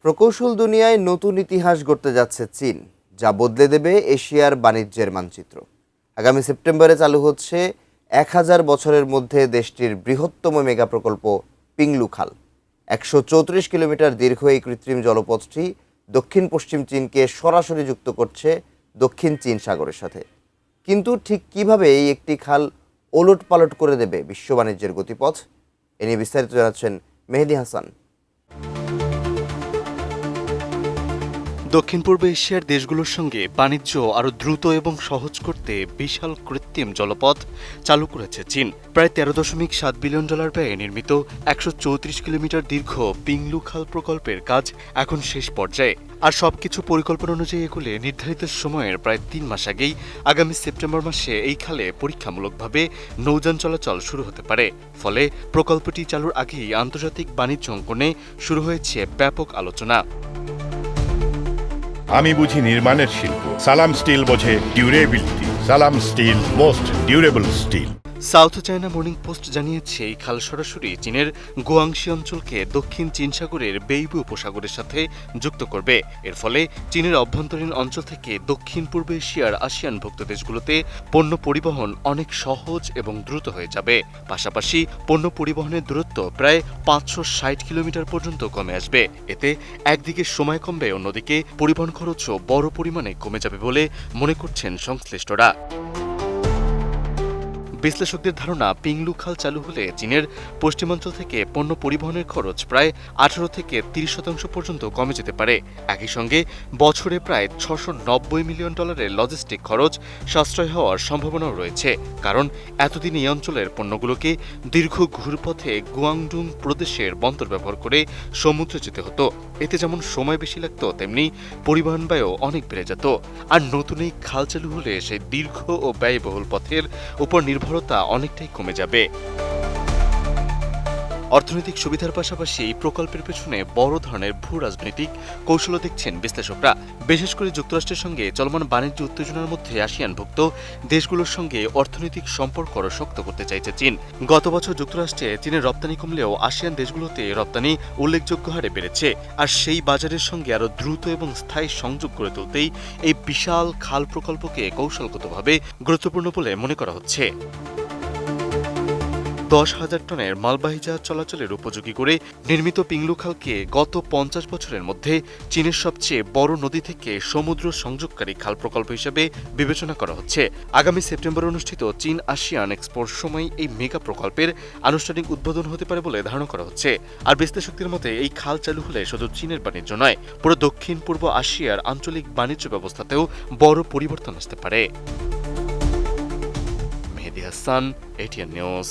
প্রকৌশল দুনিয়ায় নতুন ইতিহাস গড়তে যাচ্ছে চীন, যা বদলে দেবে এশিয়ার বাণিজ্যের মানচিত্র। আগামী সেপ্টেম্বরে চালু হচ্ছে 1000 বছরের মধ্যে দেশটির বৃহত্তম মেগা প্রকল্প পিংলু খাল। 134 কিলোমিটার দীর্ঘ এই কৃত্রিম জলপথটি দক্ষিণ পশ্চিম চীনকে সরাসরি যুক্ত করছে দক্ষিণ চীন সাগরের সাথে। কিন্তু ঠিক কিভাবে এই একটি খাল ওলট পালট করে দেবে বিশ্ব বাণিজ্যের গতিপথ, এ নিয়ে বিস্তারিত জানাচ্ছেন মেহেদী হাসান। দক্ষিণ পূর্ব এশিয়ার দেশগুলোর সঙ্গে বাণিজ্য আরও দ্রুত এবং সহজ করতে বিশাল কৃত্রিম জলপথ চালু করেছে চীন। প্রায় $13.7 বিলিয়ন ব্যয়ে নির্মিত 134 কিলোমিটার দীর্ঘ পিংলু খাল প্রকল্পের কাজ এখন শেষ পর্যায়ে। আর সবকিছু পরিকল্পনা অনুযায়ী এগুলো নির্ধারিত সময়ের প্রায় 3 মাস আগেই আগামী সেপ্টেম্বর মাসে এই খালে পরীক্ষামূলকভাবে নৌযান চলাচল শুরু হতে পারে। ফলে প্রকল্পটি চালুর আগেই আন্তর্জাতিক বাণিজ্য অঙ্গনে শুরু হয়েছে ব্যাপক আলোচনা। আমি বুঝি নির্মাণের শিল্প, সালাম স্টিল বোঝে ডিউরেবিলিটি। সালাম steel, most durable steel. South China Morning Post জানিয়েছে এই খাল সরাসরি চীনের গুয়াংশি অঞ্চলকে দক্ষিণ চীন সাগরের বেইবু উপসাগরের সাথে যুক্ত করবে। এর ফলে চীনের অভ্যন্তরীণ অঞ্চল থেকে দক্ষিণ পূর্ব এশিয়ার আসিয়ানভুক্ত দেশগুলোতে পণ্য পরিবহন অনেক সহজ এবং দ্রুত হয়ে যাবে। পাশাপাশি পণ্য পরিবহনের দূরত্ব প্রায় 560 কিলোমিটার পর্যন্ত কমে আসবে। এতে একদিকে সময় কমবে, অন্যদিকে পরিবহন খরচও বড় পরিমাণে কমে যাবে বলে মনে করছেন সংশ্লিষ্টরা। বিশ্লেষকদের ধারণা, পিংলু খাল চালু হলে চীনের পশ্চিমাঞ্চল থেকে পণ্য পরিবহনের খরচ প্রায় 18 থেকে 30% পর্যন্ত কমে যেতে পারে। একই সঙ্গে বছরে প্রায় $690 মিলিয়ন লজিস্টিক খরচ সাশ্রয় হওয়ার সম্ভাবনাও রয়েছে। কারণ এতদিন এই অঞ্চলের পণ্যগুলোকে দীর্ঘ ঘুরপথে গুয়াংডুং প্রদেশের বন্দর ব্যবহার করে সমুদ্রে যেতে হতো। এতে যেমন সময় বেশি লাগত, তেমনি পরিবহন ব্যয়ও অনেক বেড়ে যেত। আর নতুন এই খাল চালু হলে সেই দীর্ঘ ও ব্যয়বহুল পথের উপর নির্ভরতা অনেকটাই কমে যাবে। অর্থনৈতিক সুবিধার পাশাপাশি এই প্রকল্পের পেছনে বড় ধরনের ভূ রাজনৈতিক কৌশলও দেখছেন বিশ্লেষকরা। বিশেষ করে যুক্তরাষ্ট্রের সঙ্গে চলমান বাণিজ্য উত্তেজনার মধ্যে আসিয়ানভুক্ত দেশগুলোর সঙ্গে অর্থনৈতিক সম্পর্ক আরও শক্ত করতে চাইছে চীন। গত বছর যুক্তরাষ্ট্রে চীনের রপ্তানি কমলেও আসিয়ান দেশগুলোতে রপ্তানি উল্লেখযোগ্য হারে বেড়েছে। আর সেই বাজারের সঙ্গে আরও দ্রুত এবং স্থায়ী সংযোগ গড়ে তুলতেই এই বিশাল খাল প্রকল্পকে কৌশলগতভাবে গুরুত্বপূর্ণ বলে মনে করা হচ্ছে। 10,000 টনের মালবাহী জাহাজ চলাচলের উপযোগী করে নির্মিত পিংলু খালকে গত 50 বছরের মধ্যে চীনের সবচেয়ে বড় নদী থেকে সমুদ্র সংযোগকারী খাল প্রকল্প হিসেবে বিবেচনা করা হচ্ছে। আগামী সেপ্টেম্বর অনুষ্ঠিত চীন আসিয়ান এক্সপোর সময় এই মেগা প্রকল্পের আনুষ্ঠানিক উদ্বোধন হতে পারে বলে ধারণা করা হচ্ছে। আর বিশ্লেষকদের মতে এই খাল চালু হলে শুধু চীনের বাণিজ্য নয়, পুরো দক্ষিণ পূর্ব এশিয়ার আঞ্চলিক বাণিজ্য ব্যবস্থাতেও বড় পরিবর্তন আসতে পারে। মেহেদী হাসান, এটিএন নিউজ।